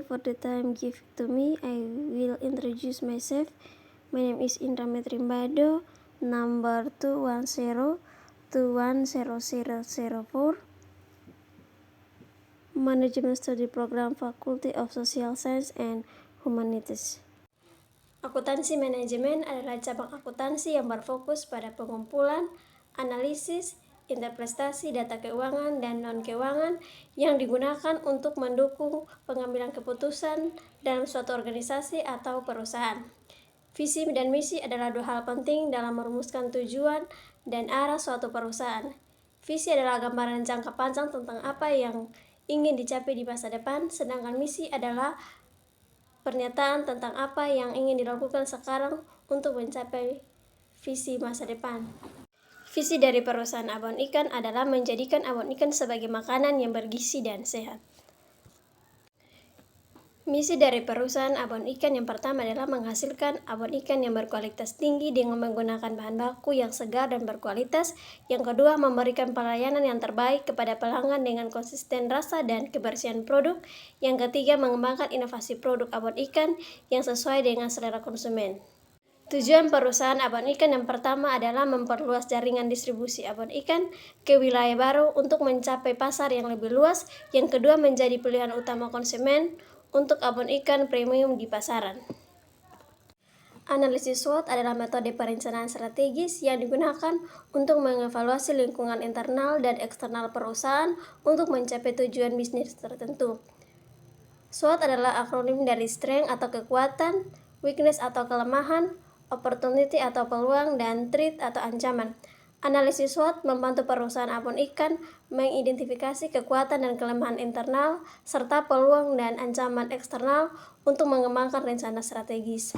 you for the time given to me. I will introduce myself. My name is Indra Metrimbado, number 210210004, Management Study Program, Faculty of Social Science and Humanities. Akuntansi manajemen adalah cabang akuntansi yang berfokus pada pengumpulan, analisis, interpretasi data keuangan dan non-keuangan yang digunakan untuk mendukung pengambilan keputusan dalam suatu organisasi atau perusahaan. Visi dan misi adalah dua hal penting dalam merumuskan tujuan dan arah suatu perusahaan. Visi adalah gambaran jangka panjang tentang apa yang ingin dicapai di masa depan, sedangkan misi adalah pernyataan tentang apa yang ingin dilakukan sekarang untuk mencapai visi masa depan. Visi dari perusahaan abon ikan adalah menjadikan abon ikan sebagai makanan yang bergizi dan sehat. Misi dari perusahaan abon ikan yang pertama adalah menghasilkan abon ikan yang berkualitas tinggi dengan menggunakan bahan baku yang segar dan berkualitas. Yang kedua, memberikan pelayanan yang terbaik kepada pelanggan dengan konsisten rasa dan kebersihan produk. Yang ketiga, mengembangkan inovasi produk abon ikan yang sesuai dengan selera konsumen. Tujuan perusahaan abon ikan yang pertama adalah memperluas jaringan distribusi abon ikan ke wilayah baru untuk mencapai pasar yang lebih luas. Yang kedua, menjadi pilihan utama konsumen untuk abon ikan premium di pasaran. Analisis SWOT adalah metode perencanaan strategis yang digunakan untuk mengevaluasi lingkungan internal dan eksternal perusahaan untuk mencapai tujuan bisnis tertentu. SWOT adalah akronim dari strength atau kekuatan, weakness atau kelemahan, opportunity atau peluang, dan threat atau ancaman. Analisis SWOT membantu perusahaan abon ikan mengidentifikasi kekuatan dan kelemahan internal serta peluang dan ancaman eksternal untuk mengembangkan rencana strategis.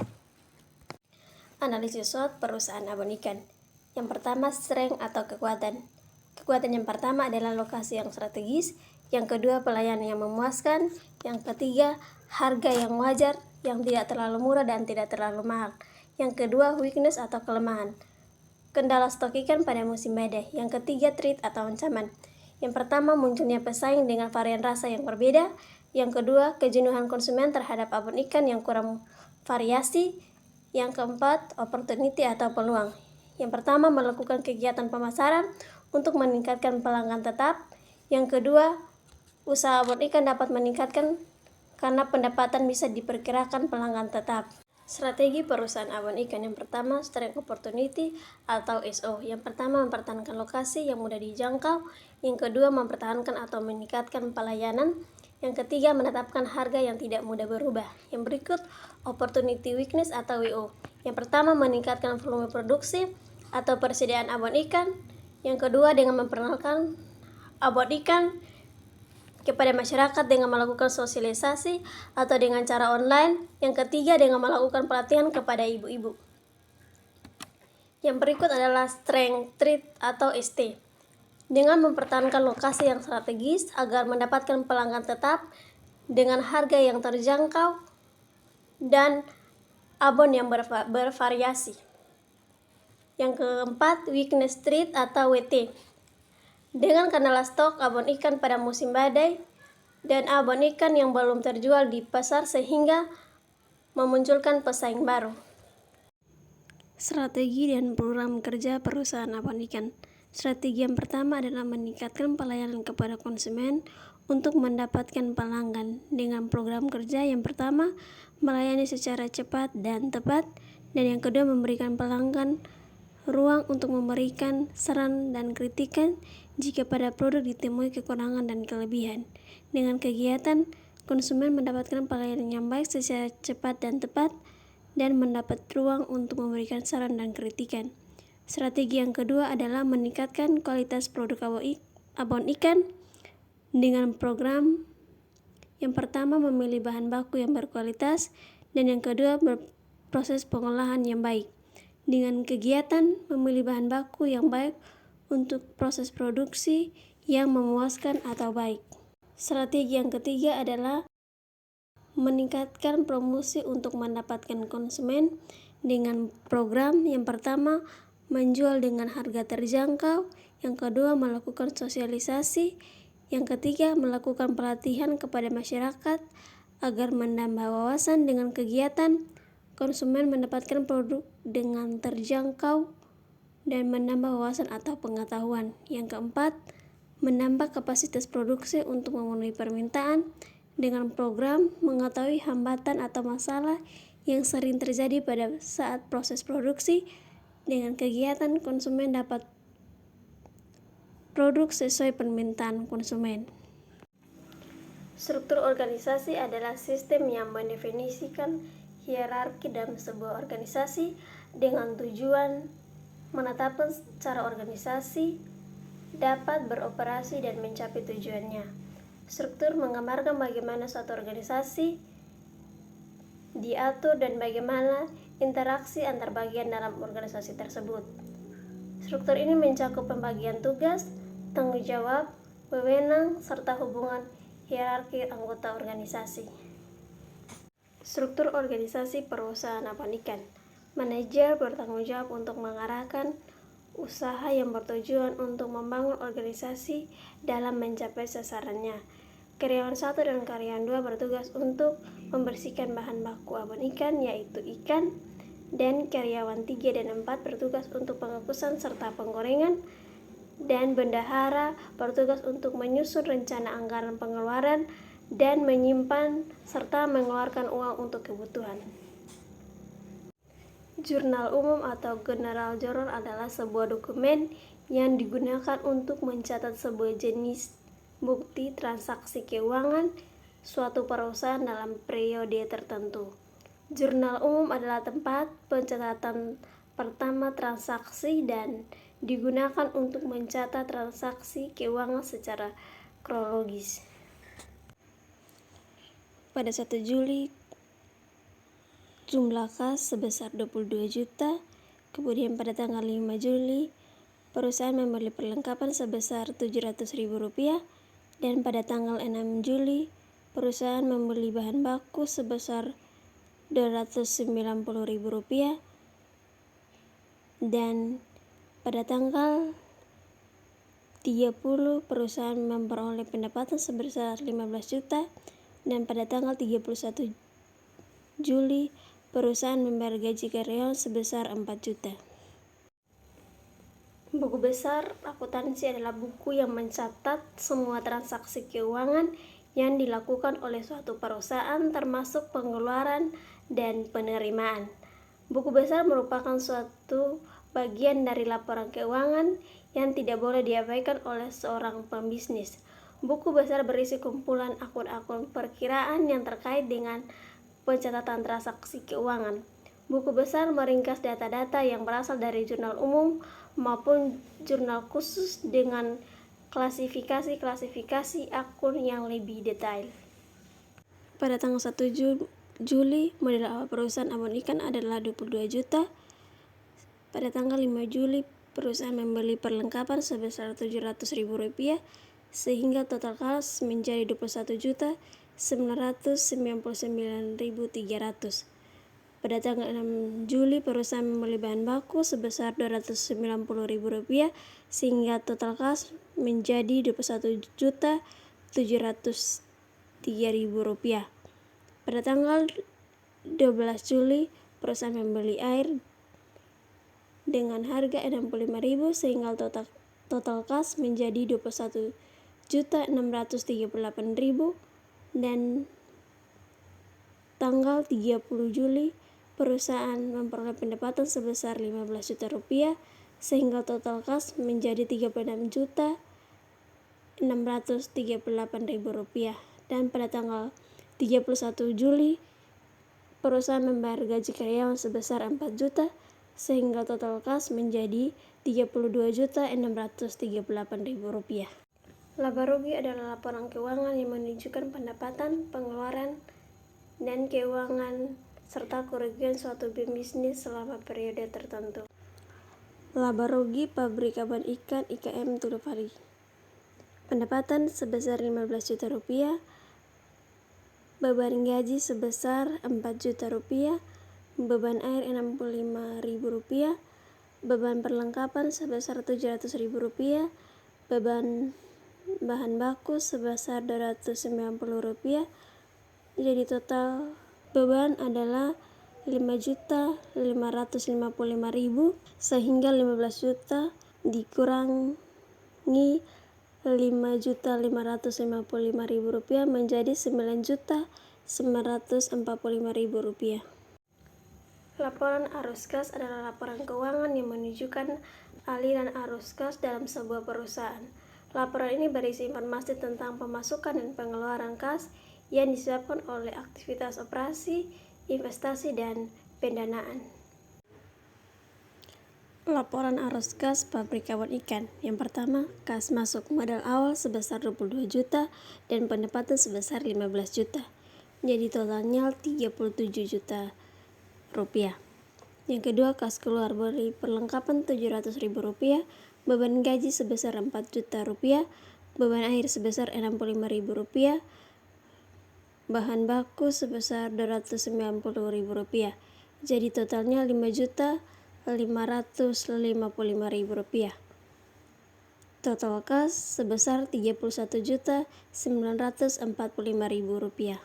Analisis SWOT perusahaan abon ikan. Yang pertama, strength atau kekuatan. Kekuatan yang pertama adalah lokasi yang strategis, yang kedua pelayanan yang memuaskan, yang ketiga harga yang wajar, yang tidak terlalu murah dan tidak terlalu mahal. Yang kedua, weakness atau kelemahan, kendala stok ikan pada musim badai. Yang ketiga, threat atau ancaman. Yang pertama, munculnya pesaing dengan varian rasa yang berbeda. Yang kedua, kejenuhan konsumen terhadap abon ikan yang kurang variasi. Yang keempat, opportunity atau peluang. Yang pertama, melakukan kegiatan pemasaran untuk meningkatkan pelanggan tetap. Yang kedua, usaha abon ikan dapat meningkatkan karena pendapatan bisa diperkirakan pelanggan tetap. Strategi perusahaan abon ikan yang pertama, strength opportunity atau SO. Yang pertama, mempertahankan lokasi yang mudah dijangkau. Yang kedua, mempertahankan atau meningkatkan pelayanan. Yang ketiga, menetapkan harga yang tidak mudah berubah. Yang berikut, opportunity weakness atau WO. Yang pertama, meningkatkan volume produksi atau persediaan abon ikan. Yang kedua, dengan memperkenalkan abon ikan kepada masyarakat dengan melakukan sosialisasi atau dengan cara online. Yang ketiga, dengan melakukan pelatihan kepada ibu-ibu. Yang berikut adalah strength threat atau ST. Dengan mempertahankan lokasi yang strategis agar mendapatkan pelanggan tetap dengan harga yang terjangkau dan abon yang bervariasi. Yang keempat, weakness threat atau WT. Dengan kendala stok abon ikan pada musim badai dan abon ikan yang belum terjual di pasar sehingga memunculkan pesaing baru. Strategi dan program kerja perusahaan abon ikan. Strategi yang pertama adalah meningkatkan pelayanan kepada konsumen untuk mendapatkan pelanggan. Dengan program kerja yang pertama, melayani secara cepat dan tepat, dan yang kedua, memberikan pelanggan ruang untuk memberikan saran dan kritikan jika pada produk ditemui kekurangan dan kelebihan. Dengan kegiatan, konsumen mendapatkan pelayanan yang baik secara cepat dan tepat dan mendapat ruang untuk memberikan saran dan kritikan. Strategi yang kedua adalah meningkatkan kualitas produk abon ikan dengan program yang pertama, memilih bahan baku yang berkualitas, dan yang kedua, berproses pengolahan yang baik. Dengan kegiatan memilih bahan baku yang baik untuk proses produksi yang memuaskan atau baik. Strategi yang ketiga adalah meningkatkan promosi untuk mendapatkan konsumen dengan program yang pertama, menjual dengan harga terjangkau. Yang kedua, melakukan sosialisasi. Yang ketiga, melakukan pelatihan kepada masyarakat agar menambah wawasan dengan kegiatan, konsumen mendapatkan produk dengan terjangkau dan menambah wawasan atau pengetahuan. Yang keempat, menambah kapasitas produksi untuk memenuhi permintaan dengan program mengetahui hambatan atau masalah yang sering terjadi pada saat proses produksi. Dengan kegiatan, konsumen dapat produk sesuai permintaan konsumen. Struktur organisasi adalah sistem yang mendefinisikan hierarki dalam sebuah organisasi dengan tujuan menetapkan cara organisasi dapat beroperasi dan mencapai tujuannya. Struktur menggambarkan bagaimana suatu organisasi diatur dan bagaimana interaksi antar bagian dalam organisasi tersebut. Struktur ini mencakup pembagian tugas, tanggung jawab, wewenang, serta hubungan hierarki anggota organisasi. Struktur organisasi perusahaan abanikan. Manajer bertanggung jawab untuk mengarahkan usaha yang bertujuan untuk membangun organisasi dalam mencapai sasarannya. Karyawan 1 dan karyawan 2 bertugas untuk membersihkan bahan baku abon ikan, yaitu ikan, dan karyawan 3 dan 4 bertugas untuk pengukusan serta penggorengan, dan bendahara bertugas untuk menyusun rencana anggaran pengeluaran dan menyimpan serta mengeluarkan uang untuk kebutuhan. Jurnal umum atau General Journal adalah sebuah dokumen yang digunakan untuk mencatat sebuah jenis bukti transaksi keuangan suatu perusahaan dalam periode tertentu. Jurnal umum adalah tempat pencatatan pertama transaksi dan digunakan untuk mencatat transaksi keuangan secara kronologis. Pada 1 Juli, jumlah kas sebesar 22 juta. Kemudian pada tanggal 5 Juli, perusahaan membeli perlengkapan sebesar Rp700.000. Dan pada tanggal 6 Juli, perusahaan membeli bahan baku sebesar Rp290.000. Dan pada tanggal 30, perusahaan memperoleh pendapatan sebesar 15 juta. Dan pada tanggal 31 Juli, perusahaan membayar gaji karyawan sebesar 4 juta. Buku besar akuntansi adalah buku yang mencatat semua transaksi keuangan yang dilakukan oleh suatu perusahaan, termasuk pengeluaran dan penerimaan. Buku besar merupakan suatu bagian dari laporan keuangan yang tidak boleh diabaikan oleh seorang pembisnis. Buku besar berisi kumpulan akun-akun perkiraan yang terkait dengan pencatatan transaksi keuangan. Buku besar meringkas data-data yang berasal dari jurnal umum maupun jurnal khusus dengan klasifikasi akun yang lebih detail. Pada tanggal 1 Juli, modal awal perusahaan abon ikan adalah 22 juta. Pada tanggal 5 Juli, perusahaan membeli perlengkapan sebesar Rp700.000 sehingga total kas menjadi 21.999.300. Pada tanggal 6 Juli, perusahaan membeli bahan baku sebesar Rp290.000 sehingga total kas menjadi Rp21.703.000. Pada tanggal 12 Juli, perusahaan membeli air dengan harga Rp65.000 sehingga total kas menjadi Rp21.638.000. Dan tanggal 30 Juli, perusahaan memperoleh pendapatan sebesar Rp15 juta sehingga total kas menjadi Rp36.638.000. Dan pada tanggal 31 Juli, perusahaan membayar gaji karyawan sebesar 4 juta sehingga total kas menjadi Rp32.638.000. Laba rugi adalah laporan keuangan yang menunjukkan pendapatan, pengeluaran, dan keuangan serta kerugian suatu bisnis selama periode tertentu. Laba rugi pabrik abon ikan IKM Tulupari. Pendapatan sebesar Rp15 juta. Beban gaji sebesar Rp4 juta. Beban air Rp65.000. Beban perlengkapan sebesar Rp700.000. Beban bahan baku sebesar Rp290. Jadi total beban adalah 5.555.000, sehingga 15 juta dikurangi 5.555.000 rupiah menjadi 9.945.000 rupiah. Laporan arus kas adalah laporan keuangan yang menunjukkan aliran arus kas dalam sebuah perusahaan. Laporan ini berisi informasi tentang pemasukan dan pengeluaran kas yang disebabkan oleh aktivitas operasi, investasi, dan pendanaan. Laporan arus kas pabrik kawat ikan. Yang pertama, kas masuk modal awal sebesar 22 juta dan pendapatan sebesar 15 juta. Jadi totalnya 37 juta rupiah. Yang kedua, kas keluar beri perlengkapan 700.000 rupiah, beban gaji sebesar 4 juta rupiah, beban air sebesar 65.000 rupiah, bahan baku sebesar 290.000 rupiah. Jadi totalnya 5.555.000 rupiah. Total kas sebesar 31.945.000 rupiah.